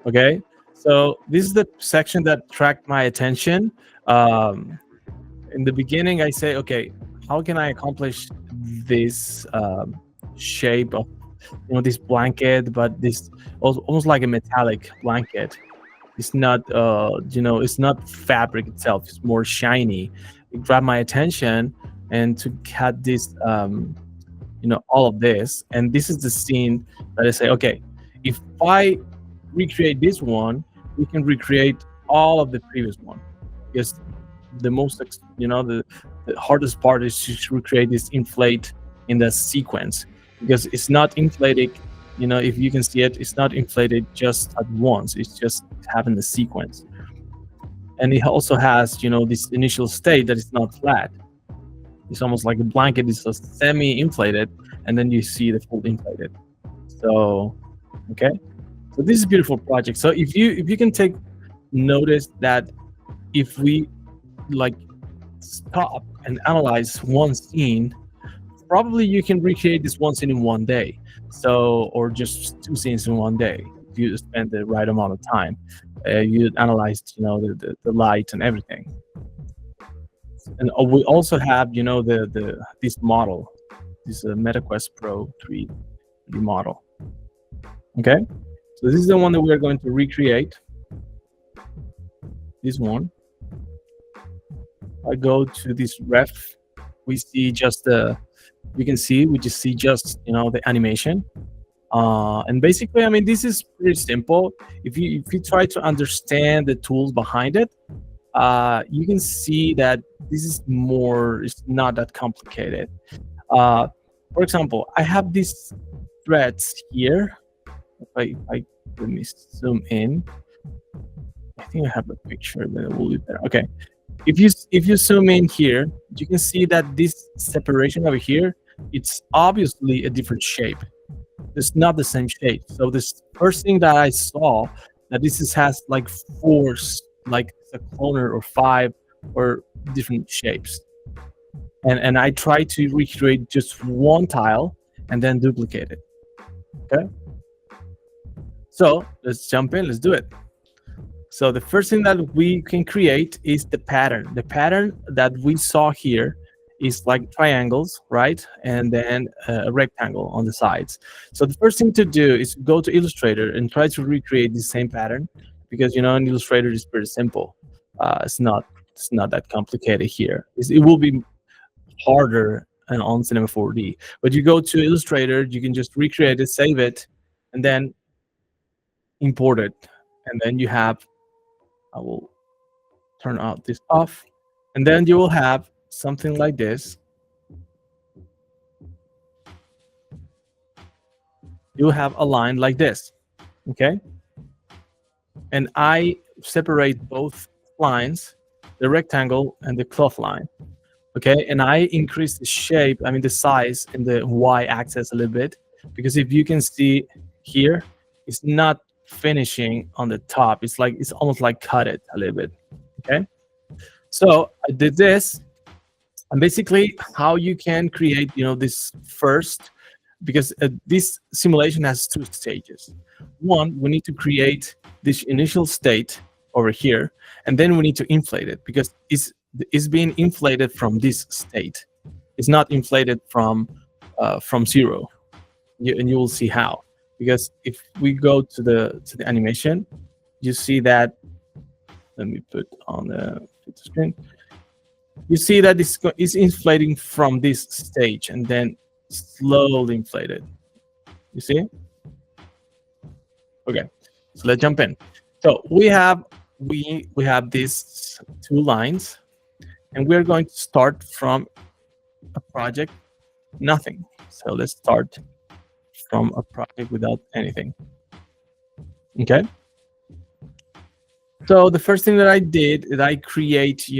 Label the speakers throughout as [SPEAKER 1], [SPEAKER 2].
[SPEAKER 1] Okay, so this is the section that attract my attention. Um, in the beginning, I say, okay, how can I accomplish this shape of this blanket, but this almost like a metallic blanket. It's not it's not fabric itself. It's more shiny. It grabbed my attention, and to cut this all of this, and this is the scene that I say, okay, if I recreate this one, we can recreate all of the previous one, because the most the hardest part is to recreate this inflate in the sequence, because it's not inflated, if you can see it, it's not inflated just at once, it's just having the sequence. And it also has this initial state that is not flat. It's almost like a blanket is just semi-inflated, and then you see the full inflated. So okay, so this is a beautiful project. So if you can take notice that if we like stop and analyze one scene, probably you can recreate this one scene in one day, so, or just two scenes in one day if you spend the right amount of time. You analyzed the light and everything. And we also have this model, this MetaQuest Pro 3D model. Okay, so this is the one that we are going to recreate. This one, I go to this ref, we see just we just see just the animation, and basically, I mean, this is pretty simple. If you try to understand the tools behind it, you can see that this is it's not that complicated. For example, I have these threads here. If I let me zoom in. I think I have a picture that will be better. Okay, if you zoom in here, you can see that this separation over here, it's obviously a different shape. It's not the same shape. So this first thing that I saw, that has like four, like a corner or five or different shapes, and I try to recreate just one tile and then duplicate it. Okay, so let's jump in, let's do it. So the first thing that we can create is the pattern. The pattern that we saw here is like triangles, right? And then a rectangle on the sides. So the first thing to do is go to Illustrator and try to recreate the same pattern, because in Illustrator is pretty simple. It's not that complicated here. It will be harder on Cinema 4D. But you go to Illustrator, you can just recreate it, save it, and then import it. And then you have, I will turn out this off, and then you will have something like this. You have a line like this, okay? And I separate both lines, the rectangle and the cloth line, okay? And I increase the shape, I mean the size in the y-axis a little bit, because if you can see here, it's not finishing on the top. It's almost like cut it a little bit, okay? So I did this, and basically how you can create this first, because this simulation has two stages. One, we need to create this initial state over here, and then we need to inflate it, because it's being inflated from this state. It's not inflated from zero, and you will see how. Because if we go to the animation, you see that, let me put on the screen. You see that this is inflating from this stage and then slowly inflated. You see? Okay, so let's jump in. So we have these two lines, and we're going to start from a project, nothing. So let's start from a project without anything. Okay. So the first thing that I did is I create,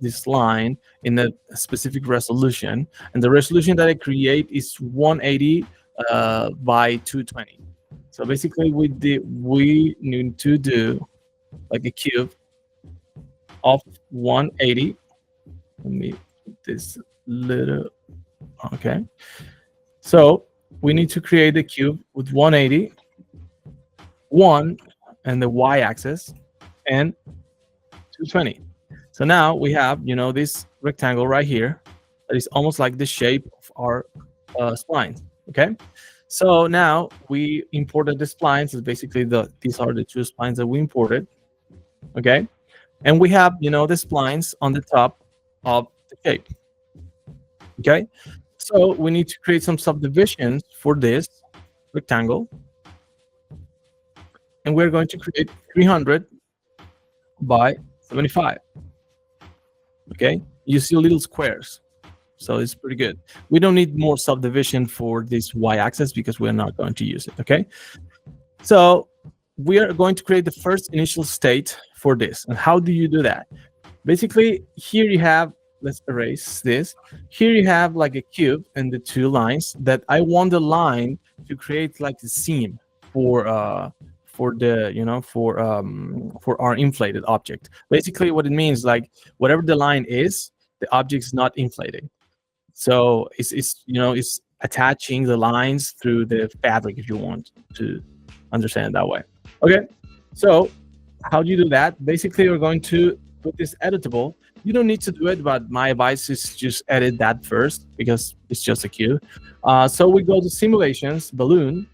[SPEAKER 1] this line in a specific resolution, and the resolution that I create is 180 by 220. So basically, we need to do like a cube of 180. Let me put this little. Okay. So we need to create a cube with 180 1 and the y-axis, and 220. So now we have, this rectangle right here that is almost like the shape of our spline. Okay. So now we imported the splines. So basically, these are the two splines that we imported. Okay. And we have, the splines on the top of the shape. Okay. So we need to create some subdivisions for this rectangle. And we're going to create 300 by 75. Okay. You see little squares. So it's pretty good. We don't need more subdivision for this y-axis because we're not going to use it. Okay. So we are going to create the first initial state for this. And how do you do that? Basically, here you have, let's erase this. Here you have like a cube and the two lines that I want the line to create like a seam for the for our inflated object. Basically, what it means, like whatever the line is, the object is not inflating. So it's attaching the lines through the fabric, if you want to understand it that way. Okay, so how do you do that? Basically, we're going to put this editable. You don't need to do it, but my advice is just edit that first because it's just a cube. So we go to simulations, balloon,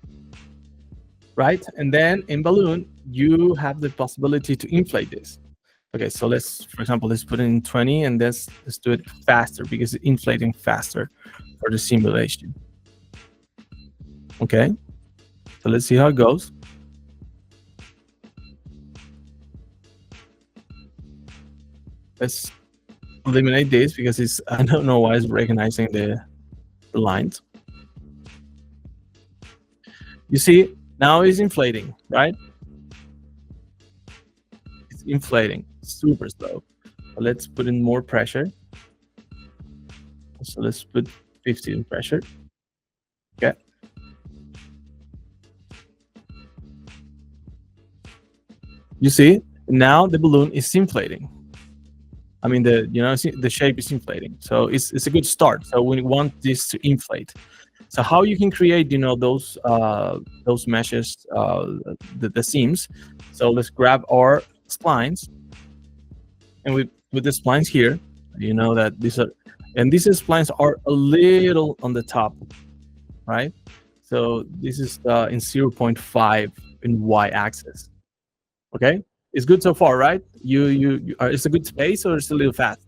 [SPEAKER 1] right? And then in balloon, you have the possibility to inflate this. Okay, so for example, let's put it in 20 and let's do it faster because it's inflating faster for the simulation. Okay, so let's see how it goes. Let's eliminate this because I don't know why it's recognizing the lines. You see, now it's inflating, right? It's inflating super slow. Let's put in more pressure. So let's put 15 pressure. Okay. You see, now the balloon is inflating. I mean, the shape is inflating. So it's a good start. So we want this to inflate. So how you can create, those meshes, the seams. So let's grab our splines, and we put the splines here. You know that these splines are a little on the top, right? So this is in 0.5 in y-axis. Okay, it's good so far, right? It's a good space, or it's a little fast,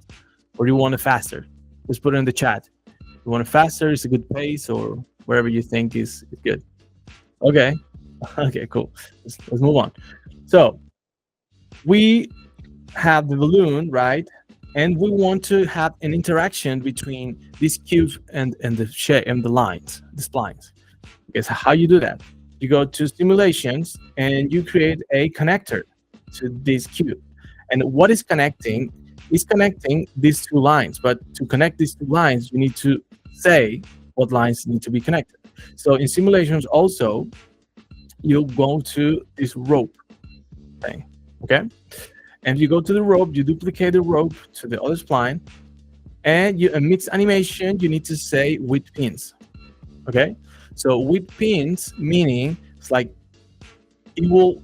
[SPEAKER 1] or you want it faster? Just put it in the chat. You want it faster? It's a good pace, or wherever you think is good. Okay, okay, cool. Let's move on. So we have the balloon, right? And we want to have an interaction between this cube and the shape and the lines, the splines. Okay, so how you do that? You go to simulations and you create a connector to this cube. And what is connecting is connecting these two lines. But to connect these two lines, you need to say what lines need to be connected. So in simulations also, you go to this rope thing, okay? And you go to the rope, you duplicate the rope to the other spline, and you mix animation, you need to say with pins, okay? So with pins, meaning it's like it will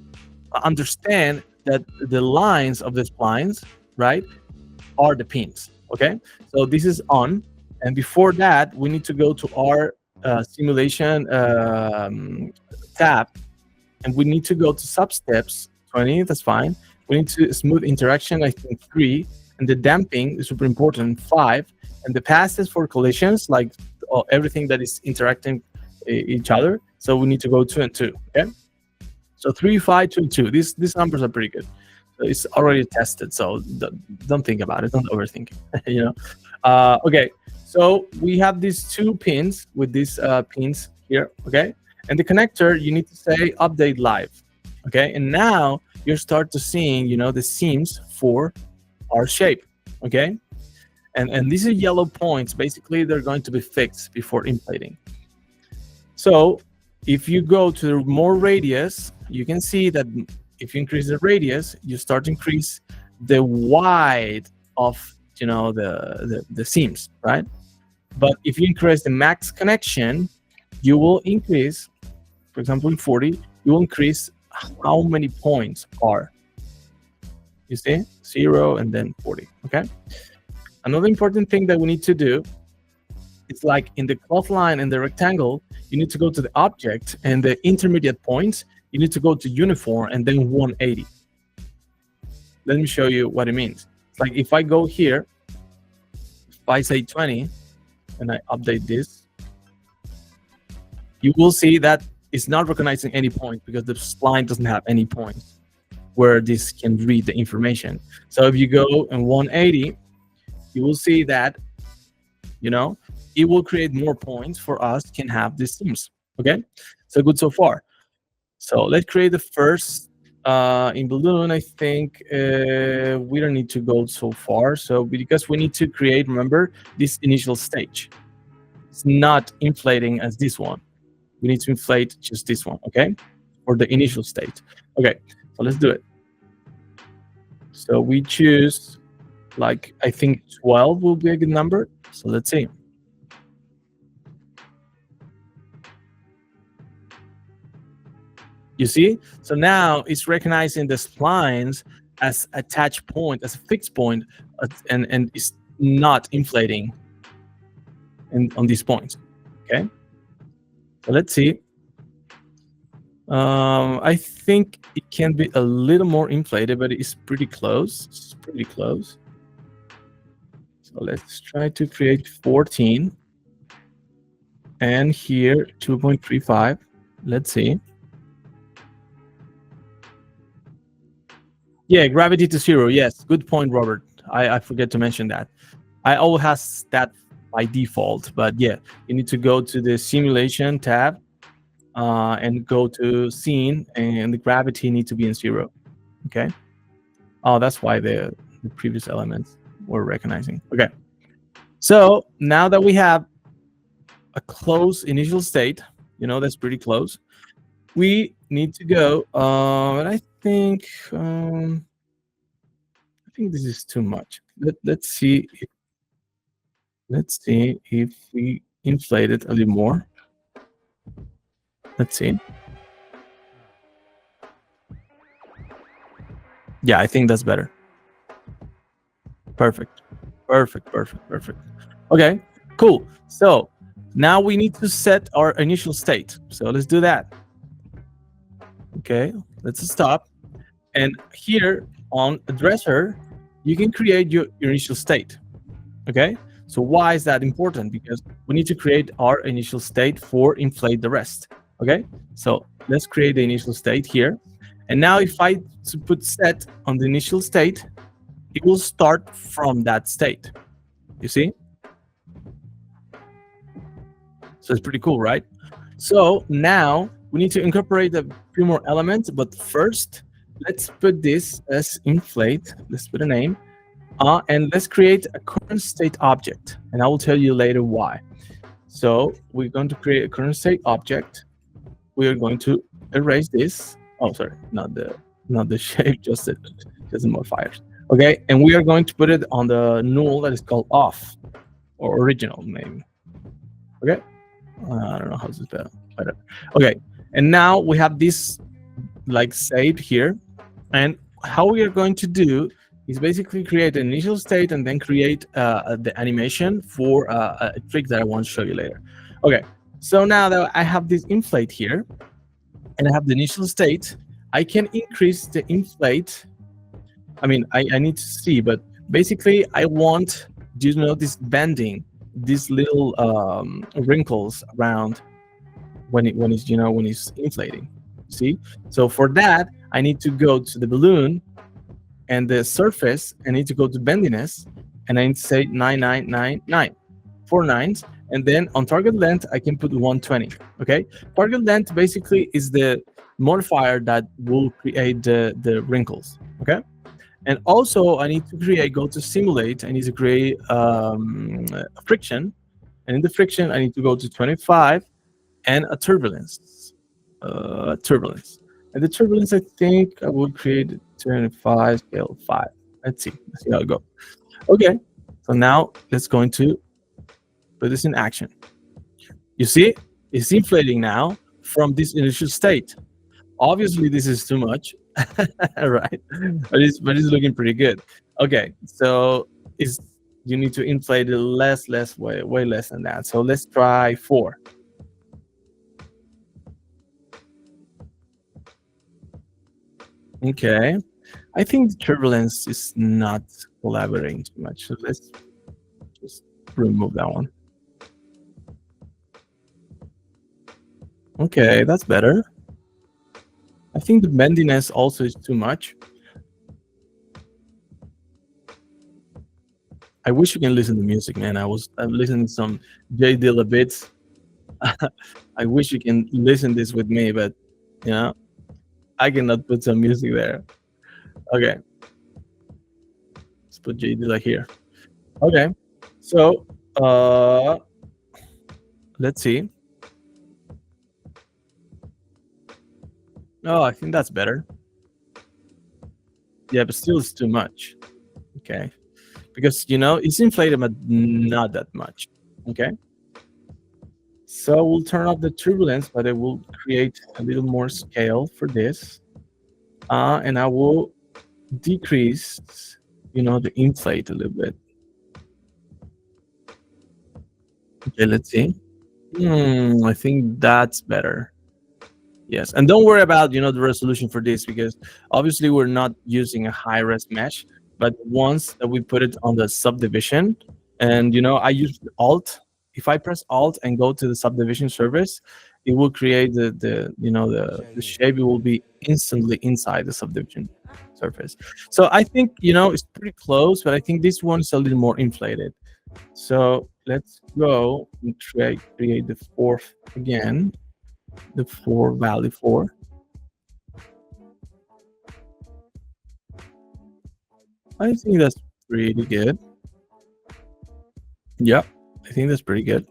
[SPEAKER 1] understand that the lines of the splines, right, are the pins, okay? So this is on, and before that, we need to go to our simulation tab, and we need to go to substeps, 20, that's fine. We need to smooth interaction, I think 3, and the damping is super important, 5, and the passes for collisions, like everything that is interacting each other. So we need to go 2 and 2. Okay. So 3, 5, 2, and 2. These numbers are pretty good. So it's already tested. So don't think about it. Don't overthink it. Okay. So we have these 2 pins with these pins here. Okay. And the connector, you need to say update live. Okay. And now you start to seeing, the seams for our shape. Okay. And these are yellow points. Basically, they're going to be fixed before inflating. So if you go to more radius, you can see that if you increase the radius, you start to increase the wide of the seams, right? But if you increase the max connection, you will increase, for example, in 40, you will increase how many points are. You see, 0 and then 40. Okay. Another important thing that we need to do, it's like in the cloth line and the rectangle, you need to go to the object, and the intermediate points, you need to go to uniform and then 180. Let me show you what it means. It's like if I go here, if I say 20 and I update this, you will see that it's not recognizing any point because the spline doesn't have any points where this can read the information. So if you go in 180, you will see that, you know, it will create more points for us can have these themes. Okay, so good so far. So let's create the first in balloon. I think we don't need to go so far. So because we need to create, remember, this initial stage. It's not inflating as this one. We need to inflate just this one, okay? Or the initial state. Okay, so let's do it. So we choose, like, I think 12 will be a good number. So let's see. You see? So now it's recognizing the splines as attached point, as a fixed point, and it's not inflating on these points, okay? So let's see. I think it can be a little more inflated, but it's pretty close. It's pretty close. So let's try to create 14. And here, 2.35. Let's see. Yeah, gravity to 0. Yes, good point, Robert. I forget to mention that. I always has that by default, but yeah, you need to go to the simulation tab and go to scene, and the gravity needs to be in 0. Okay. Oh, that's why the previous elements were recognizing. Okay. So now that we have a close initial state, you know, that's pretty close, we need to go. And I think this is too much. Let's see. Let's see if we inflate it a little more. Let's see. Yeah, I think that's better. Perfect. Perfect, perfect, perfect. Okay, cool. So now we need to set our initial state. So let's do that. Okay, let's stop. And here on addresser, you can create your initial state. Okay, so why is that important? Because we need to create our initial state for inflate the rest. Okay, so let's create the initial state here. And now if I put set on the initial state, it will start from that state. You see? So it's pretty cool, right? So now we need to incorporate a few more elements, but first, let's put this as inflate. Let's put a name. And let's create a current state object. And I will tell you later why. So we're going to create a current state object. We are going to erase this. Oh, sorry, not the shape, just the modifiers. Okay, and we are going to put it on the null that is called off or original maybe. Okay, I don't know how to spell. Whatever. Okay, and now we have this like saved here, and how we are going to do is basically create an initial state and then create the animation for a trick that I want to show you later. Okay, so now that I have this inflate here, and I have the initial state, I can increase the inflate. I mean, I need to see, but basically I want, do you know, this bending, these little wrinkles around when it's inflating. See? So for that, I need to go to the balloon and the surface. I need to go to bendiness, and I need to say 9999, 4 nines. And then on target length, I can put 120. Okay, target length basically is the modifier that will create the wrinkles. Okay, and also I need to go to simulate. I need to create a friction, and in the friction, I need to go to 25 and a turbulence. Turbulence, and the turbulence, I think I will create 25 scale 5. Let's see how it goes. Okay, so now let's go into put this in action. You see, it's inflating now from this initial state. Obviously, this is too much, right? But it's looking pretty good. Okay, so is you need to inflate it less, way less than that. So let's try 4. Okay, I think the turbulence is not collaborating too much. So let's just remove that one. Okay, that's better. I think the bendiness also is too much. I wish you can listen to music, man. I'm listening to some J Dilla bits. I wish you can listen this with me, but you know, I cannot put some music there. Okay, let's put J Dilla here. Okay, so let's see. Oh, I think that's better. Yeah, but still it's too much. Okay, because it's inflated, but not that much. Okay, so we'll turn off the turbulence, but it will create a little more scale for this, and I will decrease, the inflate a little bit. Okay, let's see. I think that's better. Yes, and don't worry about the resolution for this, because obviously we're not using a high res mesh. But once that we put it on the subdivision, and I use Alt. If I press Alt and go to the subdivision surface, it will create the shape. It will be instantly inside the subdivision surface. So I think it's pretty close, but I think this one is a little more inflated. So let's go and create the fourth again. The 4 value 4. I think that's pretty good. Yep, I think that's pretty good.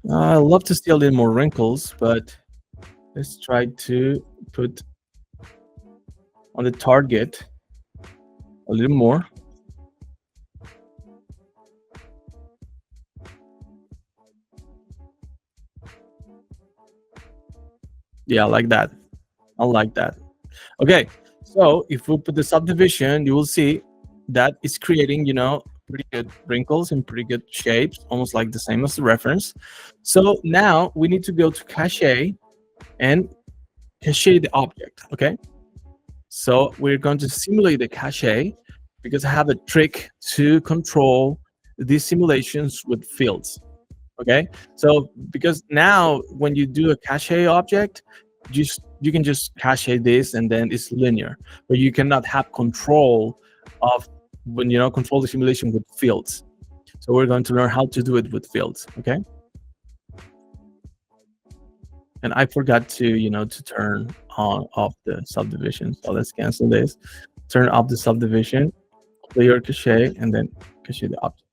[SPEAKER 1] I love to see a little more wrinkles, but let's try to put on the target a little more. Yeah, like that. I like that. Okay, so if we put the subdivision, you will see that it's creating, pretty good wrinkles and pretty good shapes, almost like the same as the reference. So now we need to go to cache and cache the object. Okay, so we're going to simulate the cache, because I have a trick to control these simulations with fields. Okay, so because now when you do a cache object, you can just cache this and then it's linear, but you cannot have control of control the simulation with fields. So we're going to learn how to do it with fields. Okay, and I forgot to turn off the subdivision, so let's cancel this, turn off the subdivision, clear cache, and then cache the object.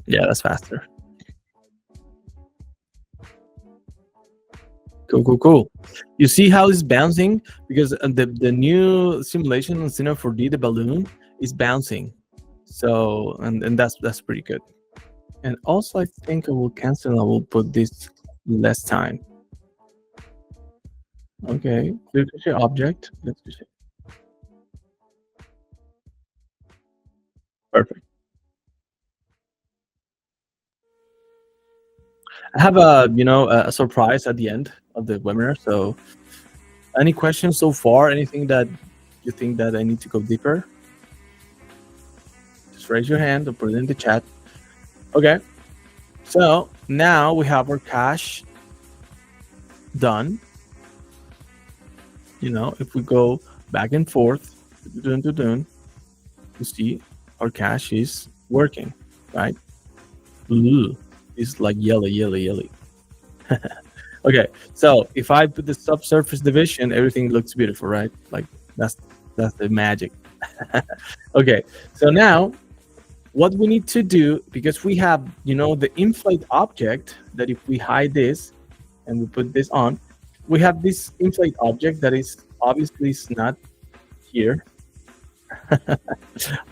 [SPEAKER 1] Yeah, that's faster. Cool. You see how it's bouncing, because the new simulation on Cine 4D, the balloon is bouncing. So and that's pretty good. And also I think I will cancel and I will put this less time. Okay, clear cache object. Let's cache. Perfect. I have a surprise at the end of the webinar. So any questions so far? Anything that you think that I need to go deeper? Just raise your hand or put it in the chat. Okay. So now we have our cache done. If we go back and forth, you see our cache is working, right? Ooh, it's like yellow. Okay, so if I put the subsurface division, everything looks beautiful, right? Like that's the magic. Okay, so now what we need to do, because we have the inflate object, that if we hide this and we put this on, we have this inflate object that is obviously is not here.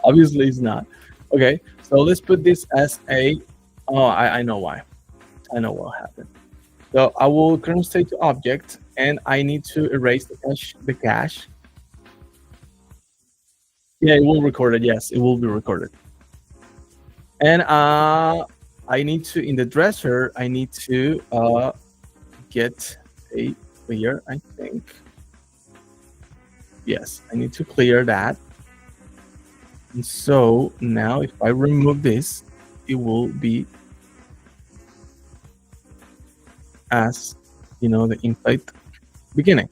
[SPEAKER 1] Obviously it's not. Okay, so let's put this as a I know why. I know what happened. So I will current state to object, and I need to erase the cache. Yeah, it will record it. Yes, it will be recorded. And I need to, in the dresser, I need to get a clear, I think. Yes, I need to clear that. And so now if I remove this, it will be as, the inflate beginning.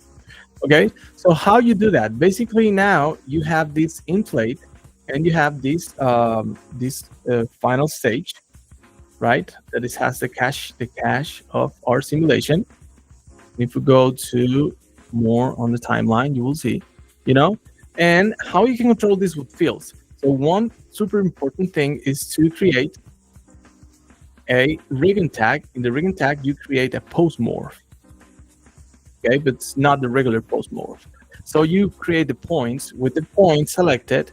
[SPEAKER 1] Okay, so how you do that? Basically, now you have this inflate, and you have this final stage, right? That is has the cache of our simulation. If we go to more on the timeline, you will see, and how you can control this with fields. So one super important thing is to create a ribbon tag. In the ribbon tag, you create a post morph. Okay, but it's not the regular post morph. So you create the points. With the point selected,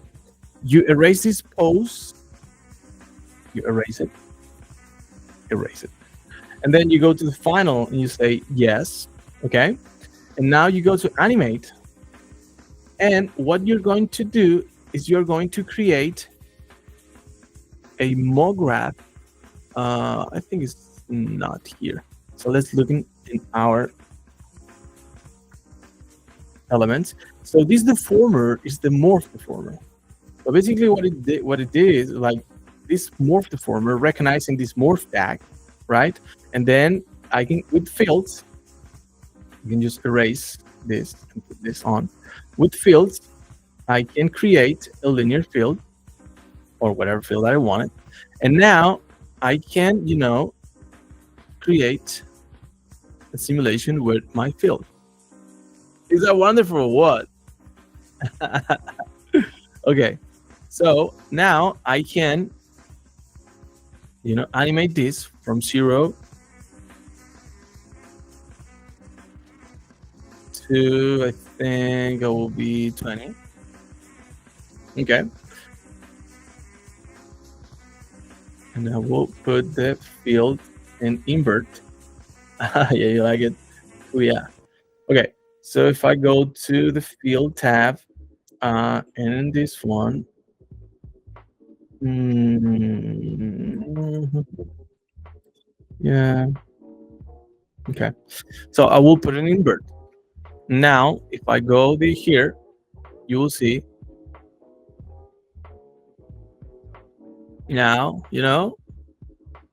[SPEAKER 1] you erase this post. You erase it. And then you go to the final and you say yes. Okay. And now you go to animate. And what you're going to do is you're going to create a MoGraph. I think it's not here. So let's look in our elements. So this deformer is the morph deformer. So basically what it did is like this morph deformer recognizing this morph tag, right? And then I can, with fields, you can just erase this and put this on. With fields, I can create a linear field or whatever field that I wanted. And now I can, create a simulation with my field. Is that wonderful or what? Okay, so now I can, animate this from 0 to, I think it will be 20. Okay. And I will put the field in invert. Yeah, you like it? Oh, yeah. Okay. So if I go to the field tab, and in this one, yeah. Okay. So I will put an invert. Now, if I go here, you will see. Now,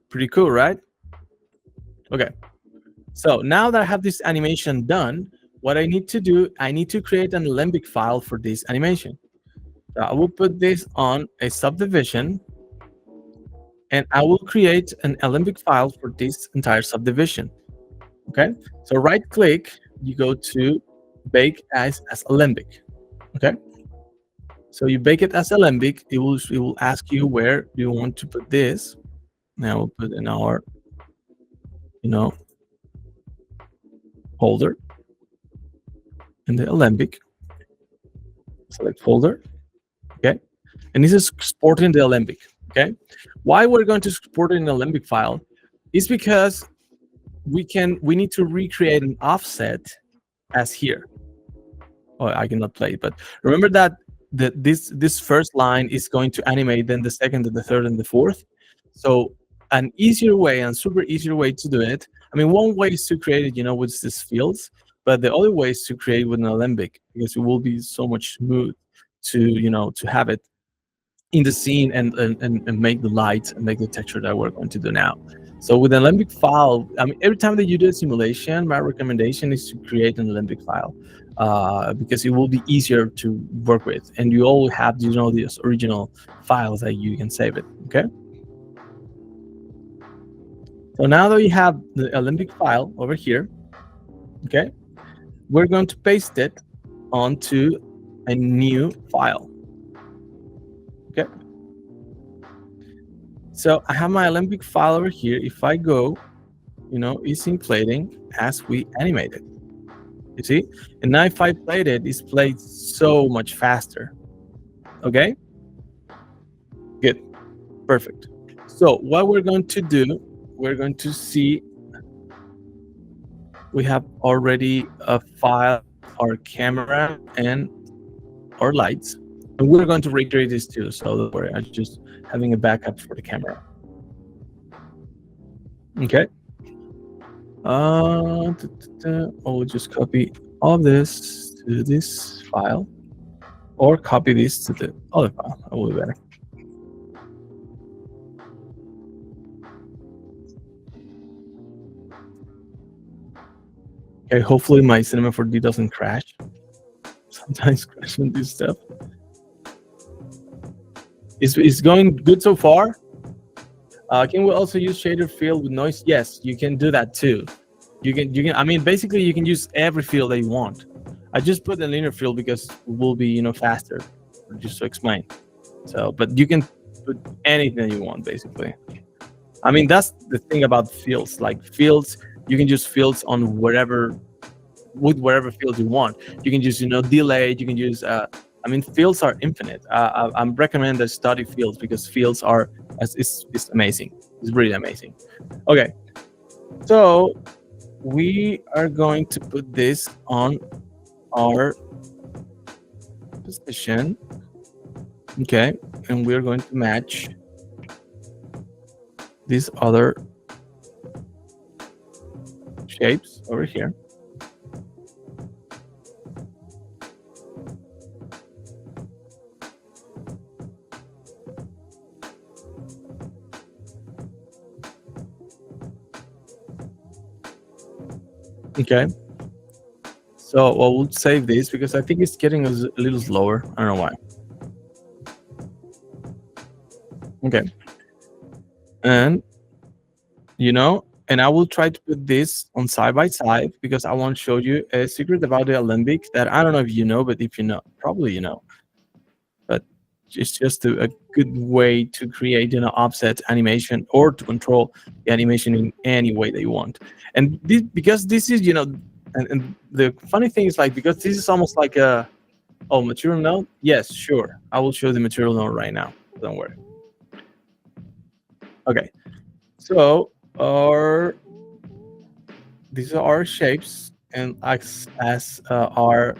[SPEAKER 1] pretty cool, right? Okay. So now that I have this animation done, what I need to do, I need to create an Alembic file for this animation. So I will put this on a subdivision, and I will create an Alembic file for this entire subdivision. Okay. So right click, you go to bake as Alembic. Okay. So you bake it as Alembic. It will ask you where do you want to put this. Now we'll put in our, folder in the Alembic. Select folder. Okay. And this is exporting the Alembic. Okay. Why we're going to export it in the Alembic file is because we need to recreate an offset as here. Oh, I cannot play it, but remember that this first line is going to animate, then the second, and the third, and the fourth. So an easier way and super easier way to do it. I mean, one way is to create it, with these fields, but the other way is to create with an Alembic, because it will be so much smooth to to have it in the scene and make the light and make the texture that we're going to do now. So with an Alembic file, I mean, every time that you do a simulation, my recommendation is to create an Alembic file, because it will be easier to work with, and you all have these original files that you can save it. Okay. So now that you have the Alembic file over here, okay, we're going to paste it onto a new file. Okay. So I have my Alembic file over here. If I go, it's inflating as we animate it. You see? And now if I played it, it's played so much faster. Okay? Good. Perfect. So what we're going to do, we're going to see we have already a file, our camera and our lights, and we're going to recreate this too. So don't worry, I'm just having a backup for the camera. Okay. I'll just copy all of this to this file, or copy this to the other file. That will be better. Okay, hopefully my Cinema 4D doesn't crash. Sometimes crashing this stuff. It's going good so far. Can we also use shader field with noise? Yes, you can do that too. You can. I mean, basically, you can use every field that you want. I just put a linear field because it will be, faster, just to explain. So, but you can put anything you want, basically. I mean, that's the thing about fields. Like fields, you can use fields on whatever field you want. You can use, delay. You can use. I mean, fields are infinite. I'm recommend that study fields because fields are it's amazing. It's really amazing. Okay, so we are going to put this on our position. Okay, and we're going to match these other shapes over here. Okay, so we'll save this because I think it's getting a little slower. I don't know why. Okay, and and I will try to put this on side by side because I want to show you a secret about the Alembic that I don't know if you know, but if you know, probably you know. But it's just a good way to create offset animation or to control the animation in any way that you want. And because this is and the funny thing is, like, because this is almost like a material node. Yes, sure, I will show the material node right now, don't worry. Okay, so these are our shapes, and as our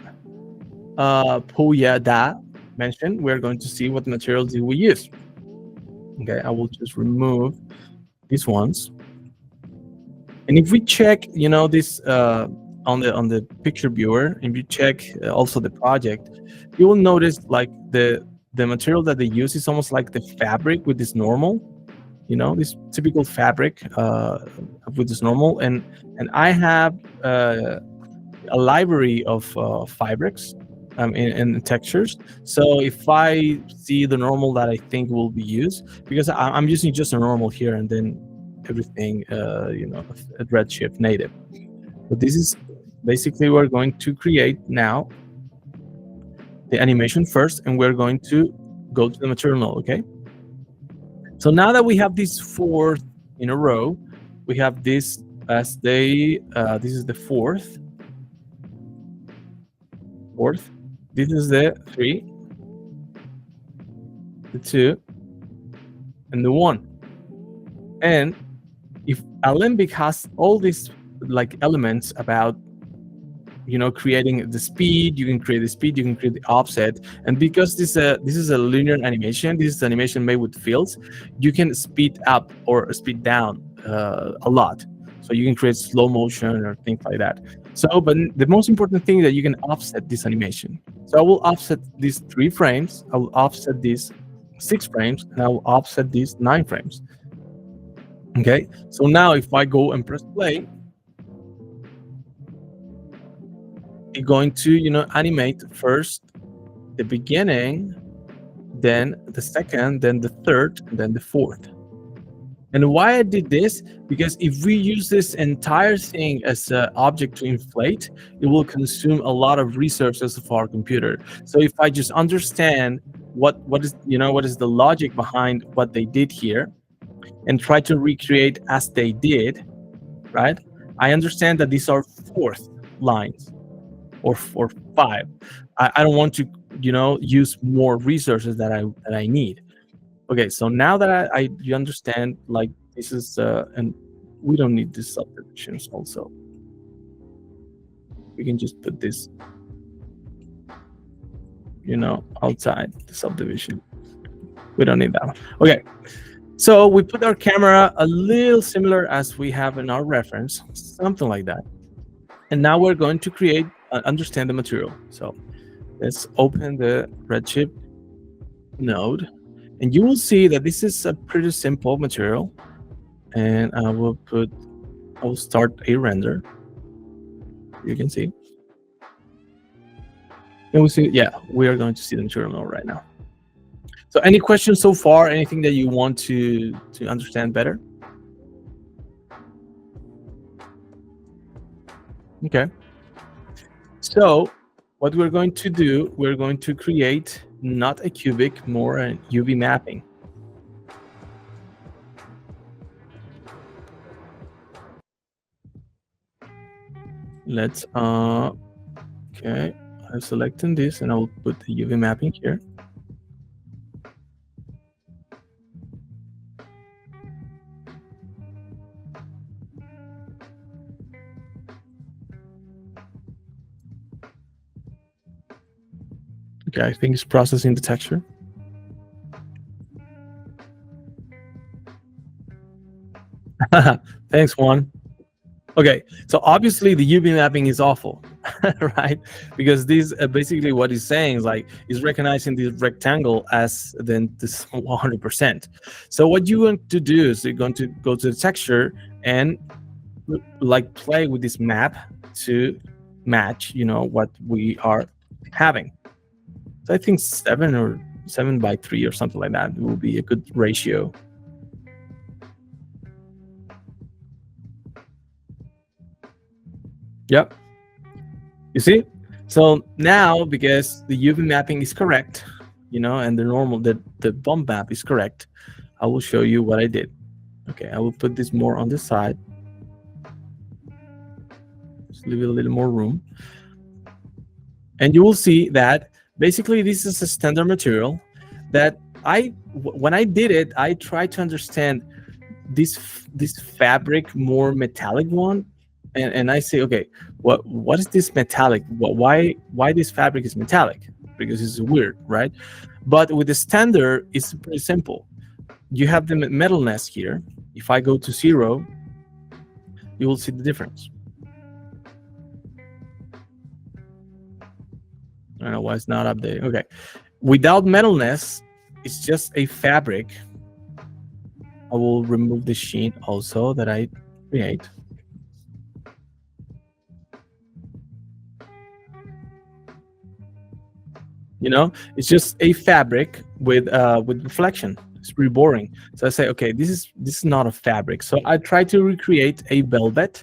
[SPEAKER 1] Puya Da mentioned, we're going to see what materials we use. Okay, I will just remove these ones, and if we check, this on the picture viewer, if you check also the project, you will notice like the material that they use is almost like the fabric with this normal, this typical fabric with this normal, and I have a library of fabrics in textures. So if I see the normal that I think will be used, because I'm using just a normal here and then everything at Redshift native. But this is basically, we're going to create now the animation first, and we're going to go to the material node. Okay, so now that we have these 4 in a row, we have this as this is the fourth, this is the 3, the 2, and the 1. And if Alembic has all these like elements about creating the speed, you can create the speed, you can create the offset, and because this is a linear animation, this is animation made with fields, you can speed up or speed down a lot. So you can create slow motion or things like that. So, but the most important thing is that you can offset this animation. So I will offset these 3 frames, I will offset these 6 frames, and I will offset these 9 frames. Okay, so now if I go and press play, it's going to animate first the beginning, then the second, then the third, and then the fourth. And why I did this? Because if we use this entire thing as an object to inflate, it will consume a lot of resources of our computer. So if I just understand what is the logic behind what they did here, and try to recreate as they did, right? I understand that these are 4th lines or 5. I don't want to use more resources that I need. Okay, so now that you understand, like, this is and we don't need these subdivisions also. we can just put this, outside the subdivision. We don't need that one. Okay, so we put our camera a little similar as we have in our reference, something like that. And now we're going to create, understand the material. So let's open the Redshift node, and you will see that this is a pretty simple material. And I will start a render. You can see. And we see, yeah, we are going to see the material node right now. So any questions so far? Anything that you want to understand better? Okay. So what we're going to do, we're going to create not a cubic, more an UV mapping. Let's okay, I'm selecting this and I'll put the UV mapping here. Okay, I think it's processing the texture. Thanks, Juan. Okay, so obviously the UV mapping is awful, right? Because this basically what it's saying is like is recognizing this rectangle as then this 100%. So what you want to do is you're going to go to the texture and like play with this map to match, what we are having. So I think 7 or 7:3 or something like that will be a good ratio. Yep. You see? So now, because the UV mapping is correct, and the bump map is correct, I will show you what I did. Okay, I will put this more on the side. Just leave it a little more room. And you will see that basically this is a standard material that when I did it, I tried to understand this fabric, more metallic one. And I say, okay, what is this metallic? Why this fabric is metallic? Because it's weird, right? But with the standard, it's pretty simple. You have the metalness here. If I go to 0, you will see the difference. I don't know why it's not updating. Okay, without metalness, it's just a fabric. I will remove the sheen also that I create. It's just a fabric with reflection. It's pretty boring. So I say, okay, this is not a fabric. So I try to recreate a velvet,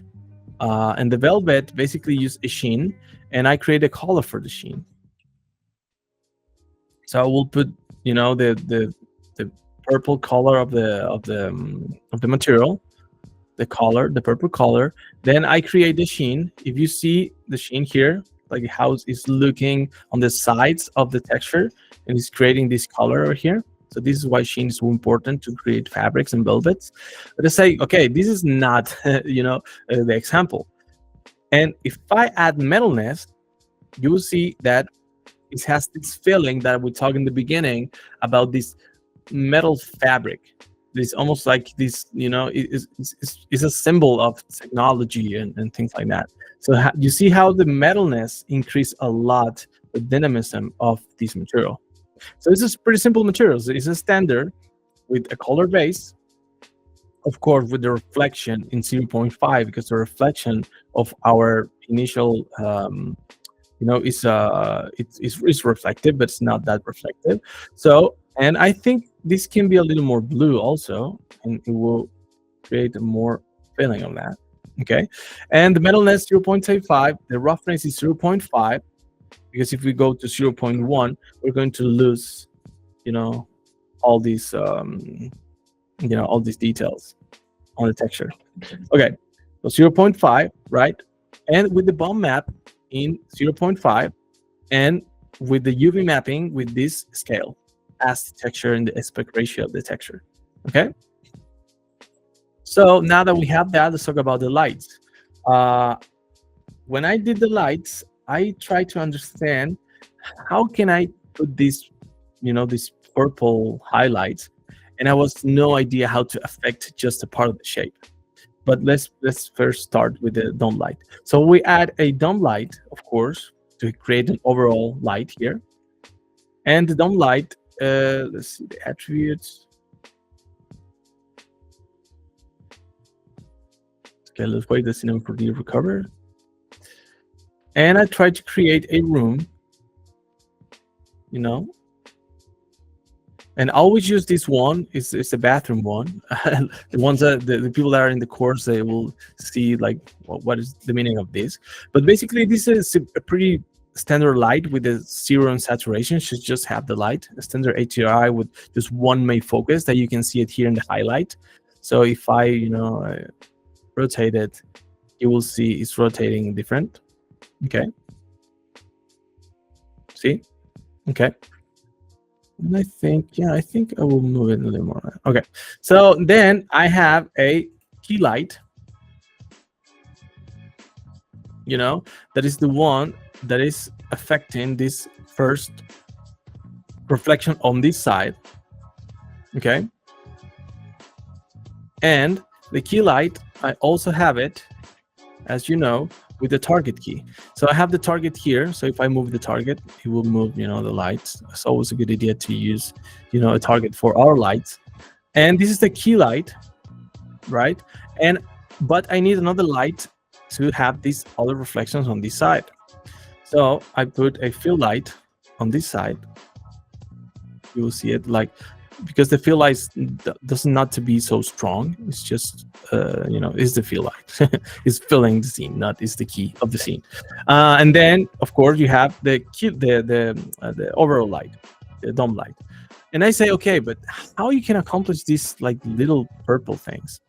[SPEAKER 1] and the velvet basically use a sheen, and I create a color for the sheen. So I will put, the purple color of the material, the purple color. Then I create the sheen. If you see the sheen here, like how it's looking on the sides of the texture, and it's creating this color over here. So this is why sheen is so important to create fabrics and velvets. But I say, okay, this is not, the example. And if I add metalness, you will see that it has this feeling that we talked in the beginning about this metal fabric. It's almost like this, it's a symbol of technology and things like that. So you see how the metalness increased a lot the dynamism of this material. So this is pretty simple materials. It's a standard with a color base, of course, with the reflection in 0.5, because the reflection of our initial it's reflective, but it's not that reflective. So, and I think this can be a little more blue also, and it will create a more feeling of that. Okay, and the metalness 0.85, the roughness is 0.5, because if we go to 0.1, we're going to lose, all these, all these details on the texture. Okay, so 0.5, right? And with the bump map in 0.5, and with the UV mapping with this scale as the texture and the aspect ratio of the texture. Okay. So now that we have that, let's talk about the lights. when I did the lights, I tried to understand how can I put these, these purple highlights, and I was no idea how to affect just a part of the shape. But let's first start with the dome light. So we add a dome light, of course, to create an overall light here. And the dome light, let's see the attributes. Okay, let's wait the cinema for the recover. And I try to create a room, and always use this one. It's a bathroom one. The ones that the people that are in the course, they will see like what is the meaning of this. But basically, this is a pretty standard light with a 0 on saturation. Should just have the light, a standard HDRI with just one main focus that you can see it here in the highlight. So if I rotate it, you will see it's rotating different. Okay. See? Okay. And I think I will move it a little more. Okay. So then I have a key light, that is the one that is affecting this first reflection on this side. Okay. And the key light, I also have it, as you know, with the target key. So I have the target here. So if I move the target, it will move, the lights. It's always a good idea to use, a target for our lights. And this is the key light, right? But I need another light to have these other reflections on this side. So I put a fill light on this side. You will see it because the fill light doesn't not to be so strong. It's just is the fill light. It's filling the scene, not is the key of the scene. And then of course you have the key, the overall light, the dome light. And I say, okay, but how you can accomplish these like little purple things?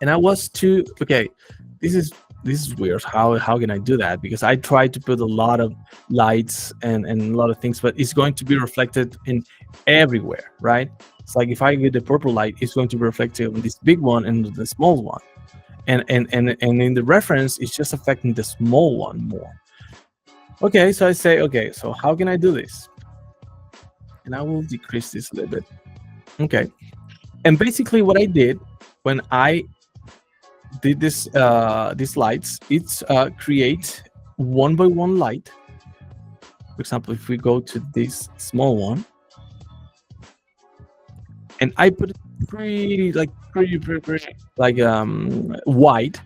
[SPEAKER 1] And I was okay, this is weird. How can I do that? Because I tried to put a lot of lights and a lot of things, but it's going to be reflected in everywhere, right? It's like if I get the purple light, it's going to be reflected on this big one and the small one, and in the reference, it's just affecting the small one more. Okay, so I say, okay, so how can I do this? And I will decrease this a little bit. Okay, and basically what I did when I did this these lights, it's create one by one light. For example, if we go to this small one, and I put it pretty white,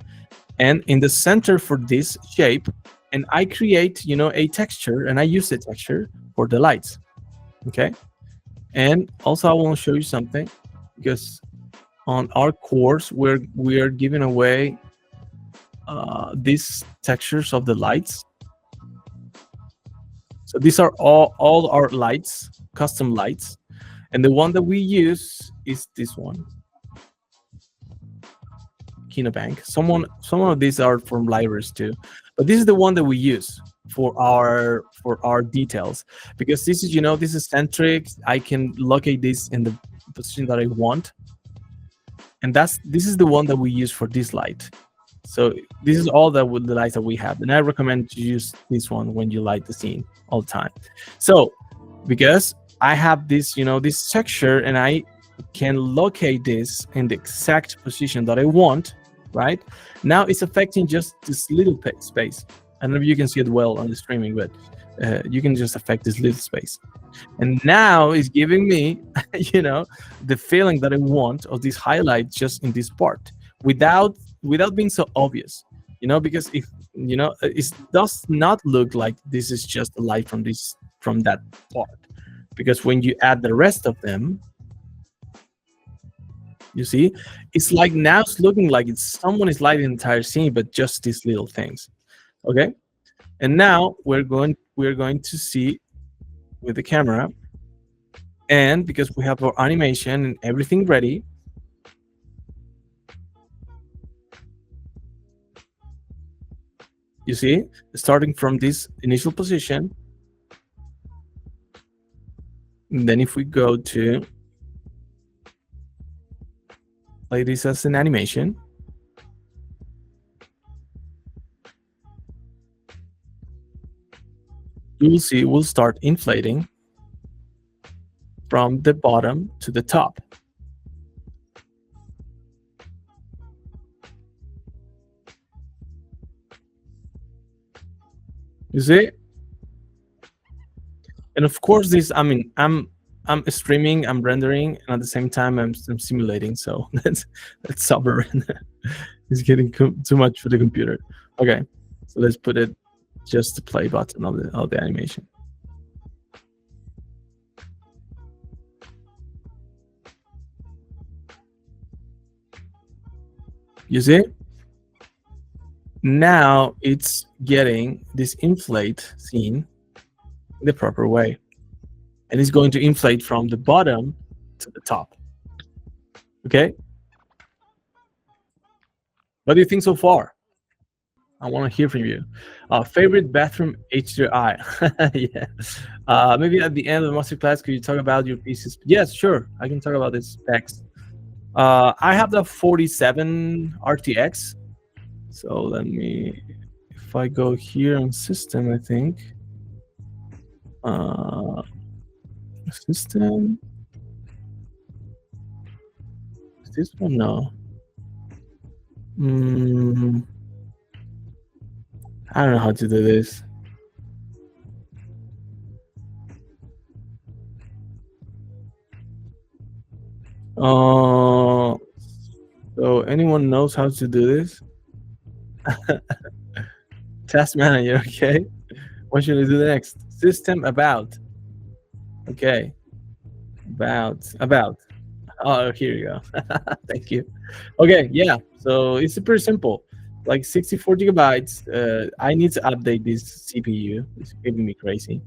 [SPEAKER 1] and in the center for this shape, and I create a texture, and I use the texture for the lights. Okay, and also I want to show you something, because on our course we are giving away these textures of the lights. So these are all our lights, custom lights, and the one that we use is this one, Kinobank. Some of these are from libraries too, but this is the one that we use for our details, because this is this is centric. I can locate this in the position that I want, and this is the one that we use for this light. So this is all the lights that we have, and I recommend to use this one when you light the scene all the time. So because I have this this texture, and I can locate this in the exact position that I want, right? Now it's affecting just this little space. I don't know if you can see it well on the streaming, but you can just affect this little space. And now it's giving me, the feeling that I want of this highlight just in this part, without being so obvious, because if it does not look like this is just a light from that part, because when you add the rest of them, you see, it's like now it's looking like someone is lighting the entire scene, but just these little things. Okay, and now we're going to see with the camera, and because we have our animation and everything ready, you see, starting from this initial position, and then if we go to like this as an animation, you will see it will start inflating from the bottom to the top. You see? And of course, this, I mean, I'm streaming, I'm rendering, and at the same time I'm simulating. So that's sovereign. It's getting too much for the computer. Okay, so let's put it just the play button of the animation. You see? Now it's getting this inflate scene in the proper way. And it's going to inflate from the bottom to the top. Okay? What do you think so far? I want to hear from you. Favorite bathroom HDI? Yeah. Maybe at the end of the masterclass, could you talk about your pieces? Yes, sure. I can talk about the specs. I have the 47 RTX. So let me, if I go here on system, I think. System. Is this one? No. I don't know how to do this. So anyone knows how to do this? Task manager, okay. What should I do next? System about. Okay. About. Oh, here you go. Thank you. Okay, yeah. So it's pretty simple. Like 64 gigabytes. I need to update this CPU. It's giving me crazy.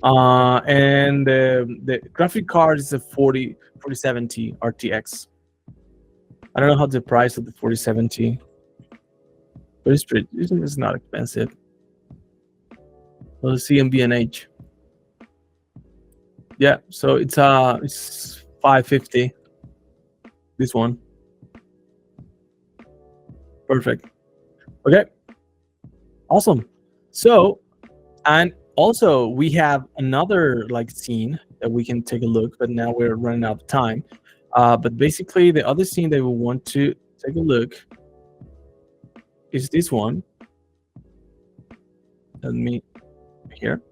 [SPEAKER 1] And the graphic card is a 4070 RTX. I don't know how the price of the 4070, but it's not expensive. Let's see MBNH. Yeah, so it's 550. This one. Perfect. Okay. Awesome. So, and also we have another like scene that we can take a look, but now we're running out of time. But basically the other scene that we want to take a look is this one. Let me here.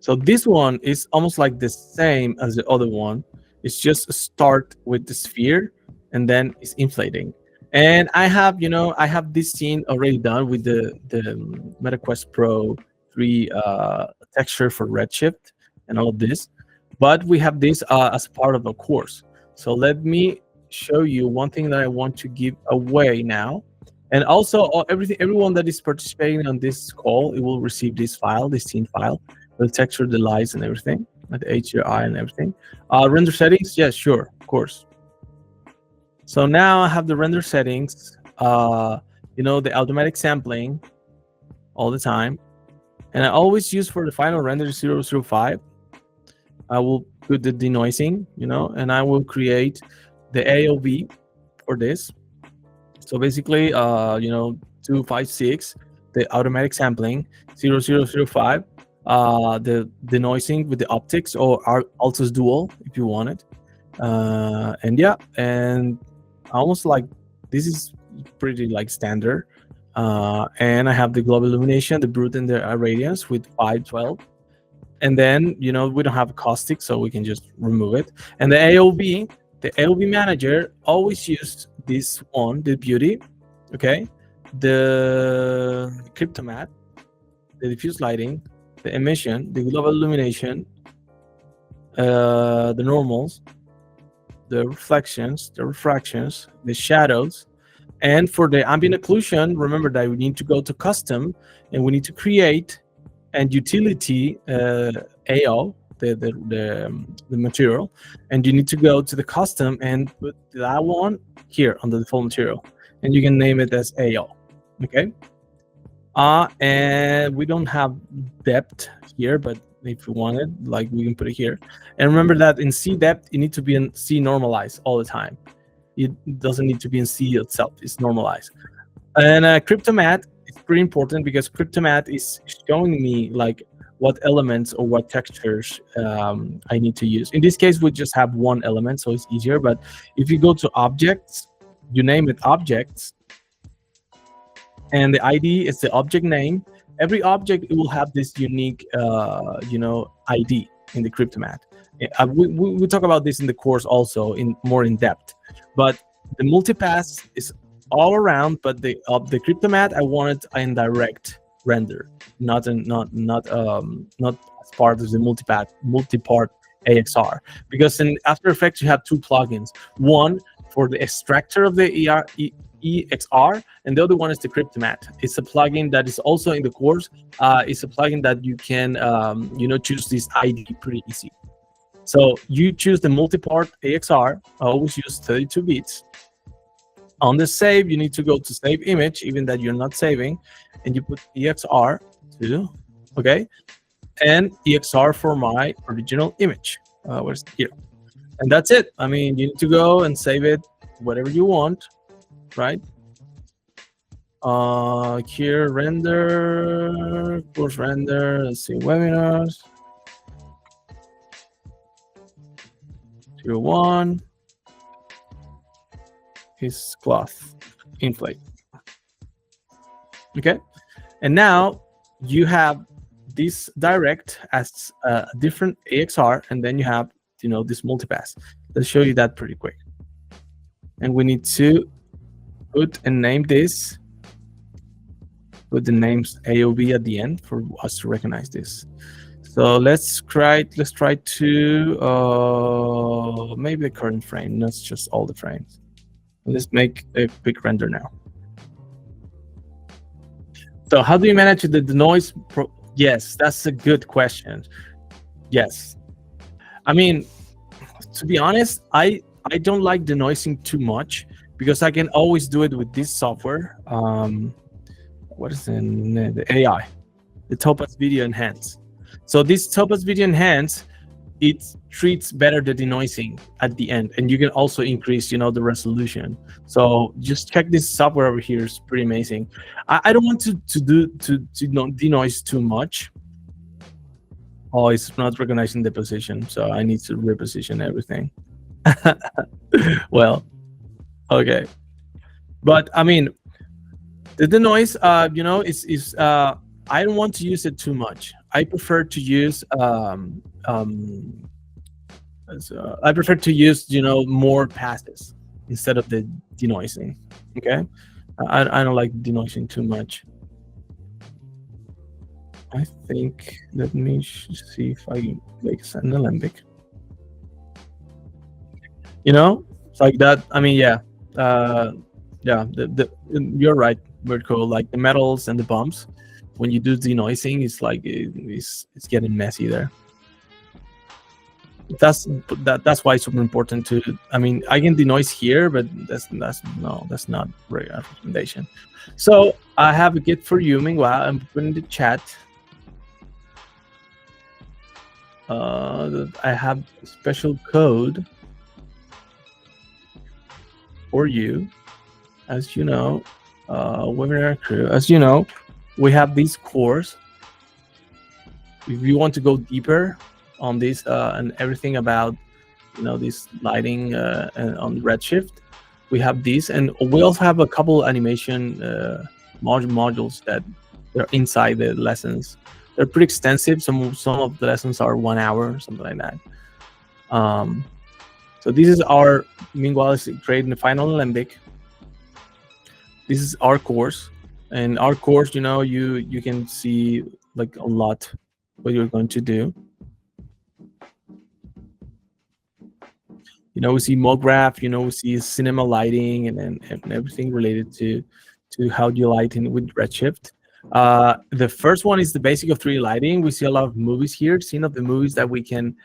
[SPEAKER 1] So this one is almost like the same as the other one. It's just a start with the sphere and then it's inflating. And I have, I have this scene already done with the MetaQuest Pro 3 texture for Redshift and all of this. But we have this as part of a course. So let me show you one thing that I want to give away now. And also everyone that is participating on this call, it will receive this file, this scene file, the texture, the lights and everything, like the HDRI and everything. Render settings, yes, sure, of course. So now I have the render settings, the automatic sampling all the time. And I always use for the final render 005. I will put the denoising, and I will create the AOV for this. So basically, 256, the automatic sampling, 0005, the denoising with the optics or Altus Dual if you want it. And yeah, and almost like this is pretty like standard. And I have the global illumination, the brute and the radiance with 512. And then, we don't have a caustic, so we can just remove it. And the AOV manager always used this one, the beauty, okay? The cryptomat, the diffuse lighting, the emission, the global illumination, the normals, the reflections, the refractions, the shadows. And for the ambient occlusion, remember that we need to go to custom and we need to create and utility AO, the material, and you need to go to the custom and put that one here on the default material, and you can name it as AO. Okay. And we don't have depth here, but if you want it, like we can put it here. And remember that in C depth, you need to be in C normalized all the time. It doesn't need to be in C itself. It's normalized. And cryptomat is pretty important because Cryptomatte is showing me like what elements or what textures I need to use. In this case, we just have one element, so it's easier. But if you go to objects, you name it objects, and the ID is the object name. Every object, it will have this unique, ID in the Cryptomatte. We talk about this in the course also in more in depth. But the multipass is all around, but the Cryptomatte, I want it in direct render, not as part of the multi-part AXR. Because in After Effects you have two plugins. One for the extractor of the EXR, and the other one is the Cryptomatte. It's a plugin that is also in the course. It's a plugin that you can choose this ID pretty easy. So you choose the multi-part AXR. I always use 32 bits. On the save, you need to go to save image, even that you're not saving, and you put EXR to, okay, and EXR for my original image. Where's here? And that's it. I mean, you need to go and save it whatever you want, right? Here, render, course render, let's see, webinars. 201 is cloth inflate. Okay, and now you have this direct as a different AXR, and then you have this multipass. Let's show you that pretty quick. And we need to put and name this. Put the names AOB at the end for us to recognize this. So let's try to maybe the current frame, not just all the frames. Let's make a quick render now. So how do you manage the noise? Yes, that's a good question. Yes. I mean, to be honest, I don't like denoising too much because I can always do it with this software. What is the AI? The Topaz Video Enhance. So this Topaz Video Enhance, it treats better the denoising at the end, and you can also increase, the resolution. So just check this software over here; it's pretty amazing. I don't want to denoise too much. Oh, it's not recognizing the position, so I need to reposition everything. Well, okay, but I mean, the denoise, is I don't want to use it too much. I prefer to use more passes instead of the denoising. Okay, I don't like denoising too much. I think, let me see if I make an alembic. It's like that. I mean, yeah, you're right, Mirko. Like the metals and the bumps, when you do denoising, it's like it's getting messy there. That's why it's super important to. I mean, I can denoise here, but that's not very recommendation. So I have a Git for you. Meanwhile, I'm putting in the chat. I have a special code for you. As you know, webinar crew. As you know, we have this course. If you want to go deeper on this and everything about this lighting and on Redshift, we have this, and we also have a couple animation modules that are inside the lessons. They're pretty extensive. Some of the lessons are 1 hour, something like that. So this is our, meanwhile, is creating the final alembic. This is our course, and our course, you can see like a lot what you're going to do. We see MoGraph, we see cinema lighting, and everything related to how you light in with Redshift. The first one is the basic of 3D lighting. We see a lot of movies here, scene of the movies that we can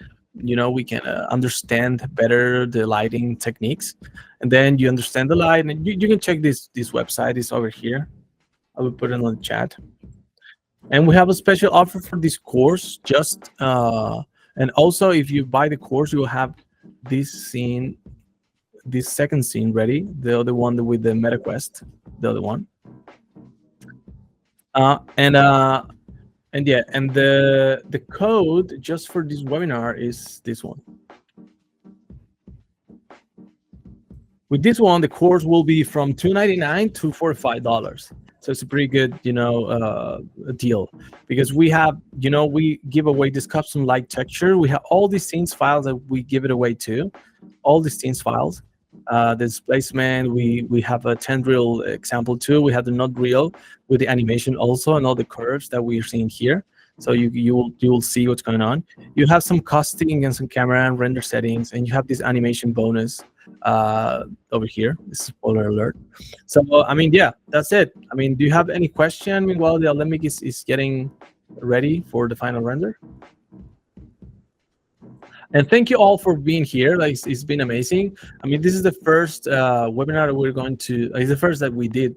[SPEAKER 1] understand better the lighting techniques, and then you understand the light, and you can check this website is over here. I will put it on the chat. And we have a special offer for this course, and also if you buy the course, you will have this second scene ready, the other one with the MetaQuest, the other one. And yeah, and the code just for this webinar is this one. With this one, the course will be from $299 to $45. So it's a pretty good, deal, because we have, we give away this custom light texture. We have all these scenes files that we give it away to, all these scenes files. The displacement, we have a 10 reel example too. We have the not real with the animation also, and all the curves that we're seeing here. So you will see what's going on. You have some costing and some camera and render settings, and you have this animation bonus over here. This is spoiler alert. So I mean, yeah, that's it. I mean, do you have any question? Meanwhile, the Olympic is getting ready for the final render. And thank you all for being here. Like, it's been amazing. I mean, this is the first webinar that we're going to. It's the first that we did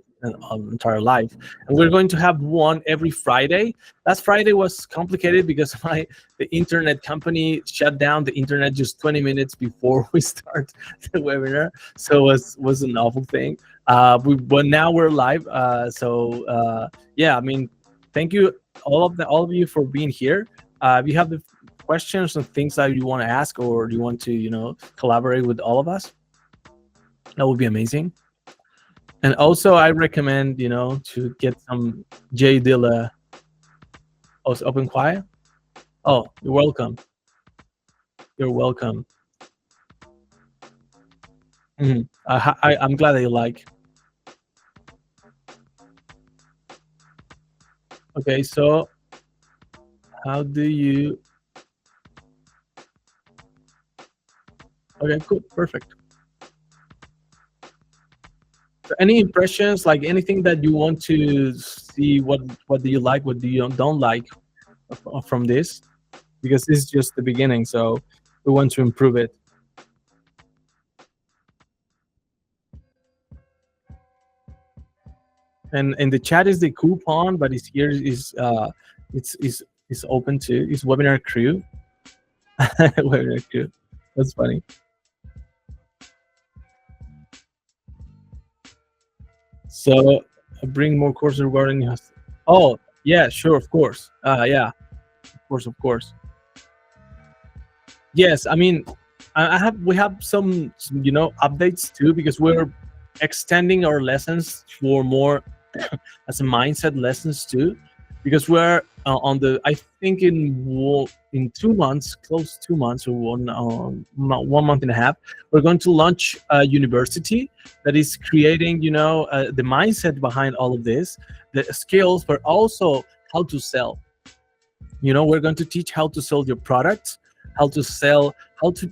[SPEAKER 1] entire life, and we're going to have one every Friday. Last Friday was complicated because the internet company shut down the internet just 20 minutes before we start the webinar, so it was an awful thing. But now we're live. Yeah, I mean, thank you all of you for being here. If you have the questions and things that you want to ask, or do you want to collaborate with all of us, that would be amazing. And also, I recommend, to get some J Dilla. Oh, it's open quiet? Oh, you're welcome. You're welcome. I'm glad that you like. Okay, so how do you... Okay, cool, perfect. So any impressions, like anything that you want to see, what do you like, what do you don't like from this? Because this is just the beginning, so we want to improve it. And in the chat is the coupon, but it's here is it's open to it's webinar crew. Webinar crew. That's funny. So bring more courses regarding us. Oh yeah, sure, of course. Yeah, of course. Yes, I mean, we have some updates too, because we're extending our lessons for more as a mindset lessons too, because we're on the, I think in 2 months, close to 2 months, or 1 month and a half, we're going to launch a university that is creating the mindset behind all of this, the skills, but also how to sell. We're going to teach how to sell your products, how to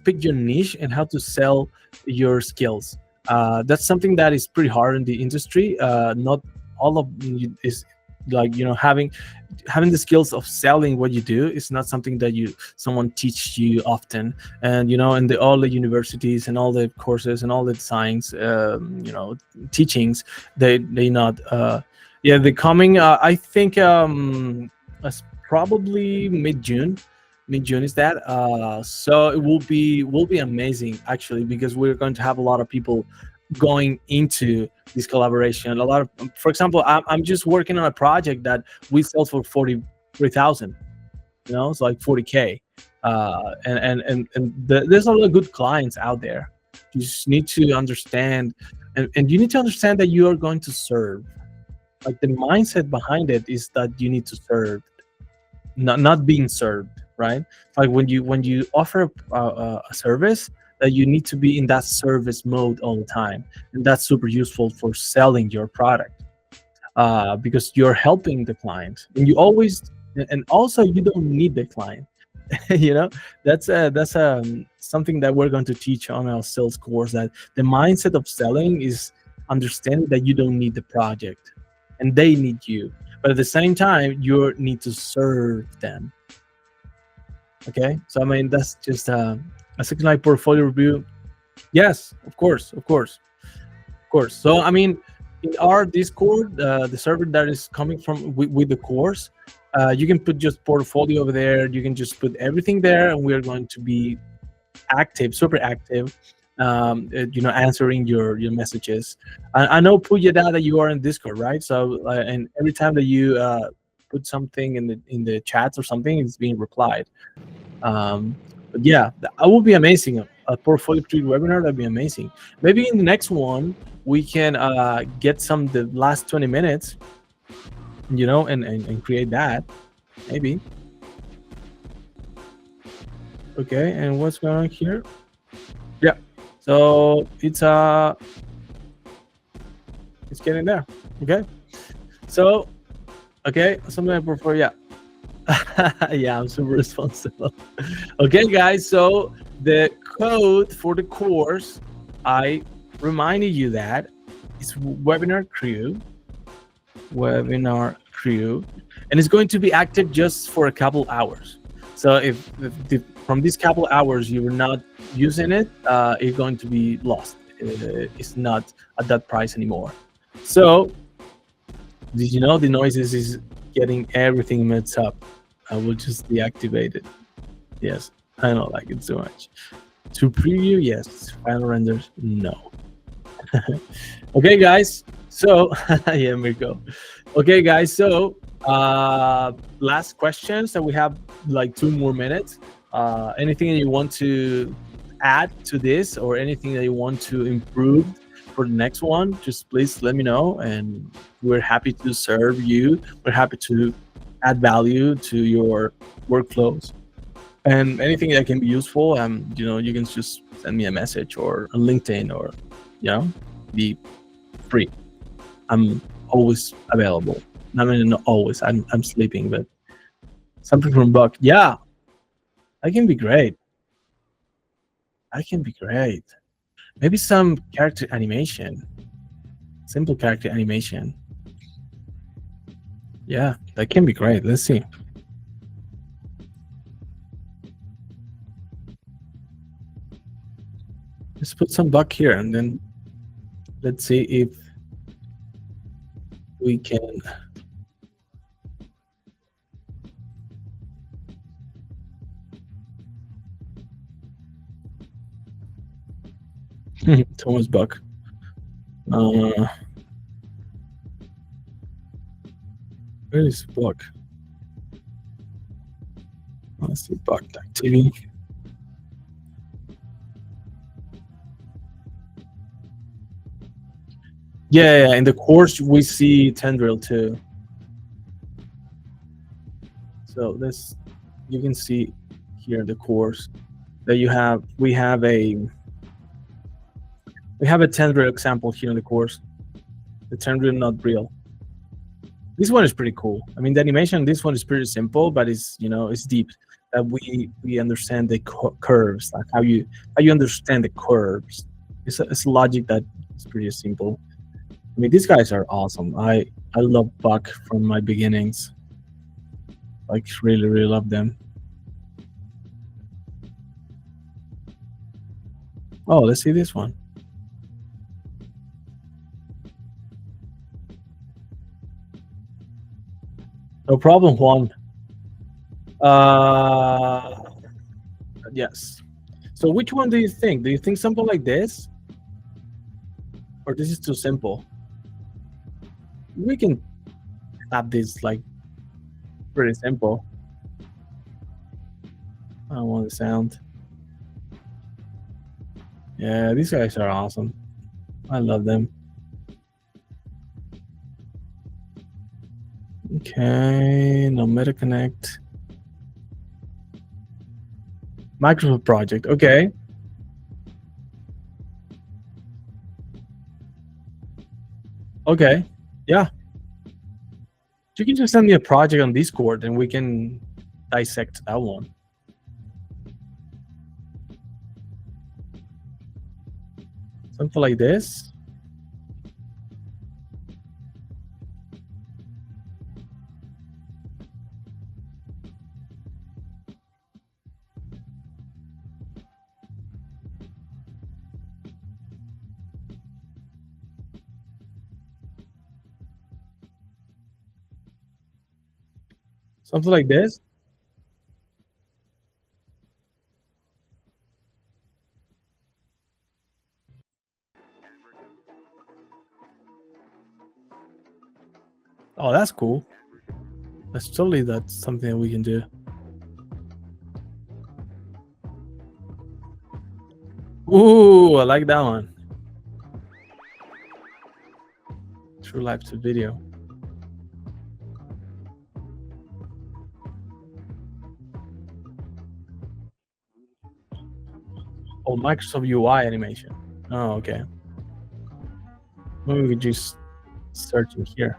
[SPEAKER 1] pick your niche, and how to sell your skills. That's something that is pretty hard in the industry. Not all of you is like having the skills of selling what you do is not something that someone teach you often. And and all the universities and all the courses and all the science teachings, they not they're coming. I think as probably mid-June is that. So it will be amazing, actually, because we're going to have a lot of people going into this collaboration. A lot of, for example, I'm just working on a project that we sell for 43,000. It's like 40K. There's a lot of good clients out there. You just need to understand, and you need to understand that you are going to serve. Like, the mindset behind it is that you need to serve, not being served, right? Like when you offer a service, that you need to be in that service mode all the time, and that's super useful for selling your product, because you're helping the client, and also you don't need the client. That's something that we're going to teach on our sales course, that the mindset of selling is understanding that you don't need the project and they need you, but at the same time you need to serve them. Okay, so I mean, that's just a second life portfolio review. Yes, of course. So I mean, in our Discord, the server that is coming from with the course, you can put just portfolio over there. You can just put everything there, and we are going to be active, super active. answering your messages. I know, Puya, that you are in Discord, right? So and every time that you put something in the chats or something, it's being replied. But yeah, that would be amazing. A portfolio create webinar, that'd be amazing. Maybe in the next one we can get some the last 20 minutes, and create that. Maybe. Okay, and what's going on here? Yeah. So it's getting there. Okay. So okay, something like portfolio. Yeah. Yeah, I'm super responsible. Okay, guys. So the code for the course, I reminded you that it's webinar crew, and it's going to be active just for a couple hours. So from these couple hours you were not using it, it's going to be lost. It's not at that price anymore. So did you know the noises is getting everything mixed up? I will just deactivate it. Yes, I don't like it so much. To preview, yes. Final renders, no. Okay, guys. So yeah, Mirko. Okay, guys. So last questions, and we have like 2 more minutes. Anything that you want to add to this, or anything that you want to improve for the next one, just please let me know, and we're happy to serve you. We're happy to add value to your workflows, and anything that can be useful. You can just send me a message or a LinkedIn, or be free. I'm always available. I mean, not always. I'm sleeping, but something from Buck. Yeah, I can be great. I can be great. Maybe some character animation, simple character animation. Yeah, that can be great. Let's see. Let's put some Buck here, and then let's see if we can. Thomas Buck. Where is Buck? Let's see, Buck TV. Yeah, in the course we see Tendril too. So this, you can see here in the course that we have a Tendril example here in the course. The Tendril not real. This one is pretty cool. I mean, the animation, this one is pretty simple, but it's deep. That we understand the curves, like how you understand the curves. It's logic that is pretty simple. I mean, these guys are awesome. I love Buck from my beginnings. Like, really, really love them. Oh, let's see this one. No problem, Juan. Yes. So which one do you think? Do you think something like this? Or this is too simple? We can have this like pretty simple. I don't want the sound. Yeah, these guys are awesome. I love them. Okay, no Meta Connect. Microsoft project. Okay. Okay. Yeah. You can just send me a project on Discord and we can dissect that one. Something like this. Something like this. that's cool. That's something that we can do. Ooh, I like that one. True life to video. Oh, Microsoft UI animation. Oh, okay. Maybe we could just search in here.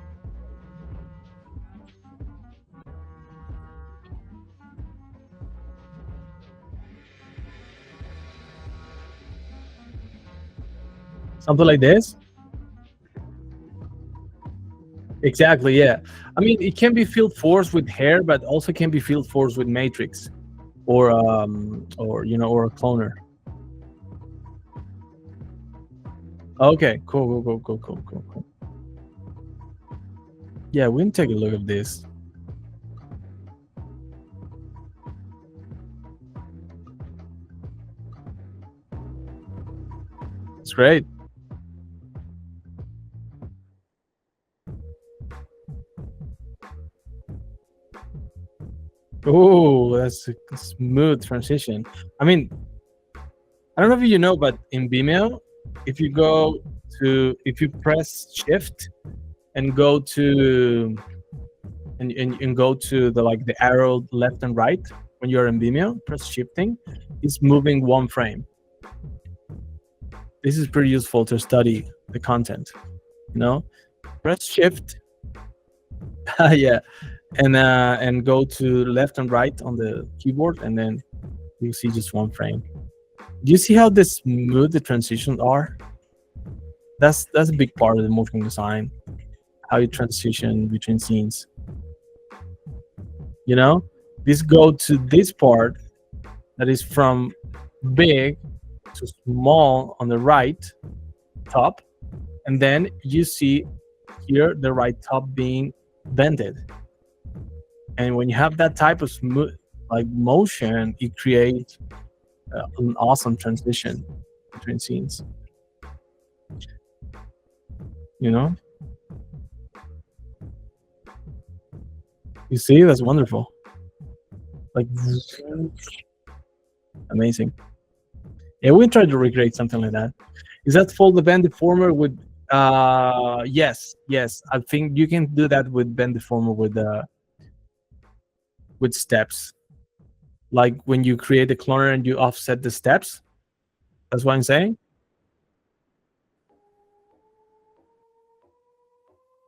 [SPEAKER 1] Something like this. Exactly, yeah. I mean, it can be field force with hair, but also can be field force with matrix, or or a cloner. Okay, cool. Yeah, we can take a look at this. It's great. Oh, that's a smooth transition. I mean, I don't know if you know, but in Vimeo, if you press shift and go to and go to the arrow left and right when you're in Vimeo, press shifting, it's moving one frame. This is pretty useful to study the content. Press shift, yeah, and go to left and right on the keyboard, and then you see just one frame. Do you see how smooth the transitions are? That's a big part of the motion design, how you transition between scenes. This go to this part that is from big to small on the right top, and then you see here the right top being bended. And when you have that type of smooth motion, it creates an awesome transition between scenes. You see, that's wonderful. Amazing. Yeah, we try to recreate something like that. Is that fold the bend deformer with yes. I think you can do that with bend deformer with steps. Like when you create a cloner and you offset the steps. That's what I'm saying.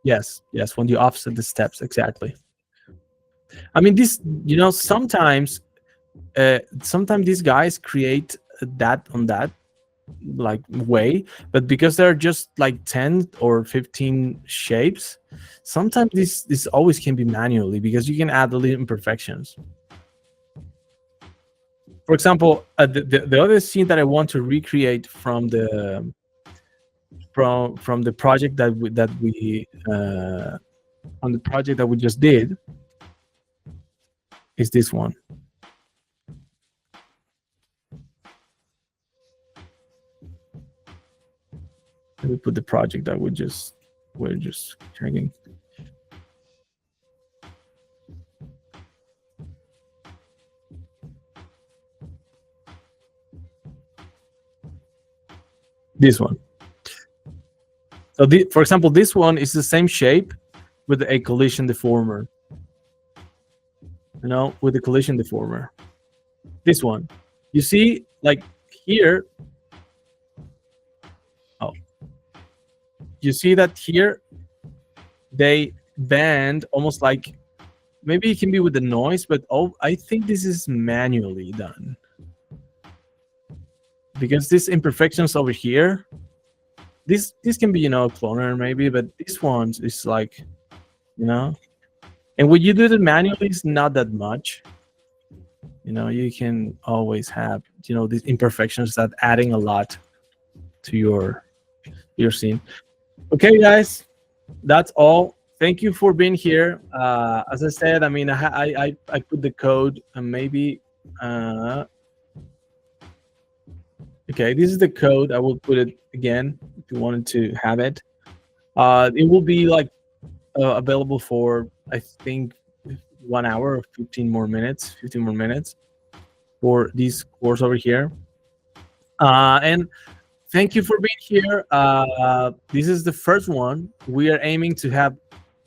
[SPEAKER 1] Yes, when you offset the steps, exactly. I mean, this, sometimes these guys create that on that way, but because there are just 10 or 15 shapes, sometimes this always can be manually, because you can add little imperfections. For example, the other scene that I want to recreate from the project that we on the project that we just did is this one. Let me put the project that we're just checking. This one. So for example, this one is the same shape with a collision deformer. With the collision deformer. This one, you see, here. Oh, you see that here they bend almost like, maybe it can be with the noise, but I think this is manually done, because these imperfections over here, this can be a cloner maybe, but this one is and when you do it manually, it's not that much. You can always have these imperfections that adding a lot to your scene. Okay, guys, that's all. Thank you for being here. As I said, I mean, I put the code, and maybe okay, this is the code. I will put it again if you wanted to have it. It will be available for, I think, 1 hour or 15 more minutes for this course over here. And thank you for being here. This is the first one. We are aiming to have.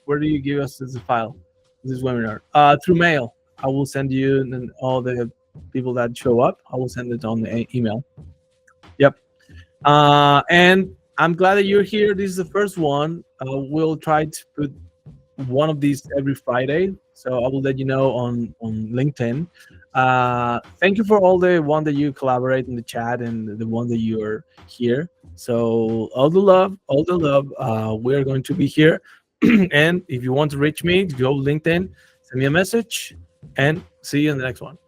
[SPEAKER 1] Where do you give us this file? This webinar through mail. I will send you and all the people that show up. I will send it on the email. Yep. And I'm glad that you're here. This is the first one. We'll try to put one of these every Friday. So I will let you know on LinkedIn. Thank you for all the one that you collaborate in the chat and the one that you're here. So all the love, all the love. We're going to be here. And if you want to reach me, go LinkedIn, send me a message, and see you in the next one.